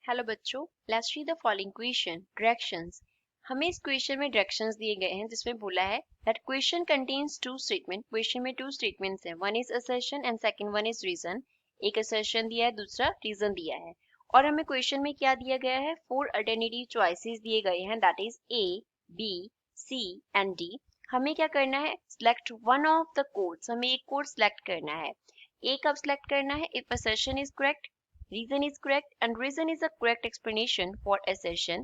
Hello बच्चों, let's read the following question directions. हमें इस क्वेश्चन में डायरेक्शंस दिए गए हैं जिसमें बोला है that question contains two statement. Question में टू स्टेटमेंट्स हैं, one is assertion and second one is reason. एक असर्शन दिया है, दूसरा रीजन दिया है। और हमें क्वेश्चन में क्या दिया गया है, फोर अल्टरनेटिव चॉइसेस दिए गए हैं, that is A, B, C and D. हमें क्या करना है, select one of the codes. हमें एक कोड सिलेक्ट करना है। ए कब सिलेक्ट करना है, if assertion is correct, reason is correct and reason is a correct explanation for assertion.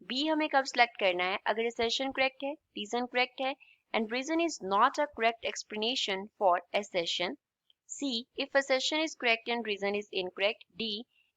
B हमें कब select करना है, अगर assertion correct है, reason correct है and reason is not a correct explanation for assertion. C if assertion is correct and reason is incorrect. D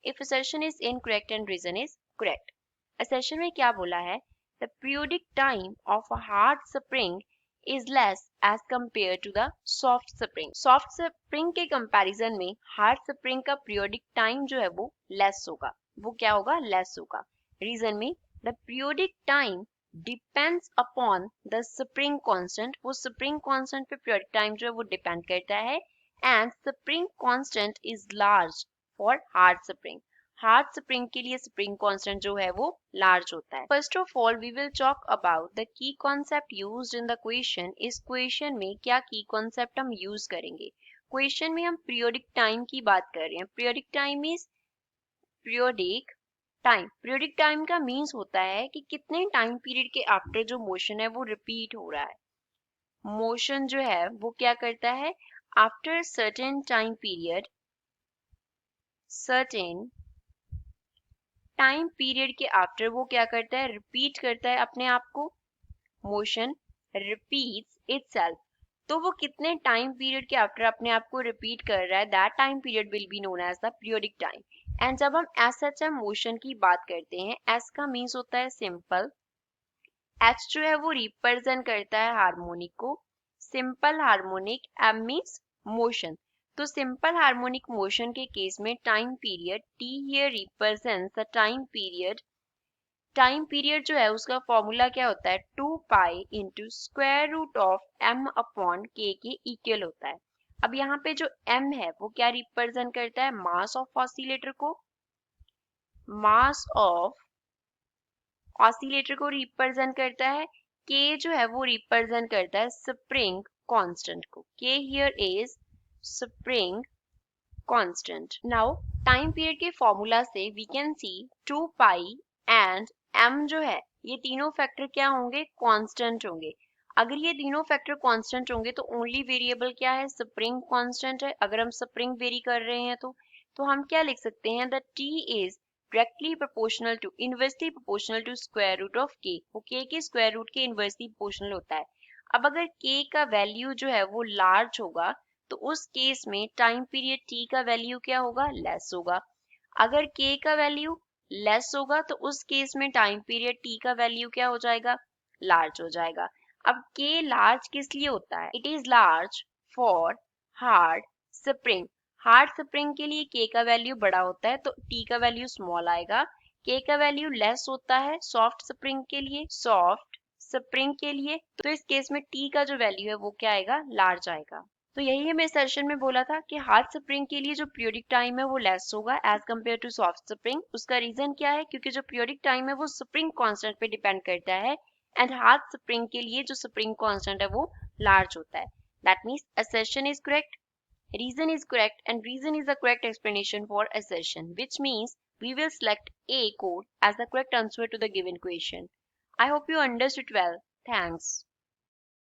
if assertion is incorrect and reason is correct. Assertion में क्या बोला है, the periodic time of a hard spring is less as compared to the soft spring. Soft spring के comparison में hard spring का periodic time जो है वो less होगा। वो क्या होगा, less होगा। Reason में the periodic time depends upon the spring constant। वो spring constant पे periodic time जो है वो depend करता है and spring constant is large for hard spring। Hard spring के लिए स्प्रिंग कांस्टेंट जो है वो लार्ज होता है। First of all we will talk about the key concept used in the question. इस क्वेश्चन में क्या की कॉन्सेप्ट हम यूज करेंगे। क्वेश्चन में हम पीरियोडिक टाइम की बात कर रहे हैं। Periodic time is periodic time. Periodic time का मीन्स होता है कि कितने टाइम पीरियड के आफ्टर जो मोशन है वो रिपीट हो रहा है। मोशन जो है वो क्या करता है, after certain time period, certain time period के आफ्टर वो क्या करता है, रिपीट करता है अपने आप को। Motion repeats itself. तो वो कितने टाइम पीरियड के आफ्टर अपने आप को रिपीट कर रहा है, that time period will be known as the periodic time. And जब हम एस एच एम मोशन की बात करते हैं, एस का मीन्स होता है सिंपल, एच जो है वो रिप्रेजेंट करता है हार्मोनिक को, simple harmonic, M means motion. तो सिंपल हार्मोनिक मोशन के केस में time period T here represents the time period. Time period जो है उसका फॉर्मूला क्या होता है, 2 pi into square root of M upon K equal होता है। अब यहाँ पे जो एम है वो क्या रिप्रेजेंट करता है, मास ऑफ ऑसिलेटर को, मास ऑफ ऑसिलेटर को रिप्रेजेंट करता है। के जो है वो रिप्रेजेंट करता है स्प्रिंग कांस्टेंट को। K here is spring constant. Now time period के फॉर्मूला से we can see 2 pi and m जो है, ये तीनों फैक्टर क्या होंगे, कांस्टेंट होंगे। अगर ये तीनों फैक्टर कांस्टेंट होंगे तो ओनली वेरिएबल क्या है, स्प्रिंग कांस्टेंट है। अगर हम स्प्रिंग वेरी कर रहे हैं तो हम क्या लिख सकते हैं, the t is directly proportional to, inversely proportional to square root of k। वो k के स्क्वायर रूट के इनवर्सली प्रोपोर्शनल होता है। अब अगर k का वैल्यू जो है वो लार्ज होगा तो उस केस में टाइम पीरियड t का वैल्यू क्या होगा, लेस होगा। अगर k का वैल्यू लेस होगा तो उस केस में टाइम पीरियड t का वैल्यू क्या हो जाएगा, लार्ज हो जाएगा। अब k लार्ज किस लिए होता है, it is large for hard spring. Hard spring के लिए k का वैल्यू बड़ा होता है तो t का वैल्यू स्मॉल आएगा। k का वैल्यू लेस होता है सॉफ्ट स्प्रिंग के लिए, सॉफ्ट स्प्रिंग के लिए, तो इस केस में t का जो वैल्यू है वो क्या आएगा, लार्ज आएगा। तो यही हमें सेशन में बोला था कि हार्ड स्प्रिंग के लिए जो पीरियोडिक टाइम है वो लेस होगा as compared to soft spring. उसका रीजन क्या है, क्योंकि जो पीरियोडिक टाइम है वो स्प्रिंग कांस्टेंट पे डिपेंड करता है एंड हार्ड स्प्रिंग के लिए जो स्प्रिंग कांस्टेंट है वो लार्ज होता है। That means assertion is correct, reason is correct and reason is the correct explanation for assertion, which means we will select A code as the correct answer to the given question. I hope you understood well. Thanks.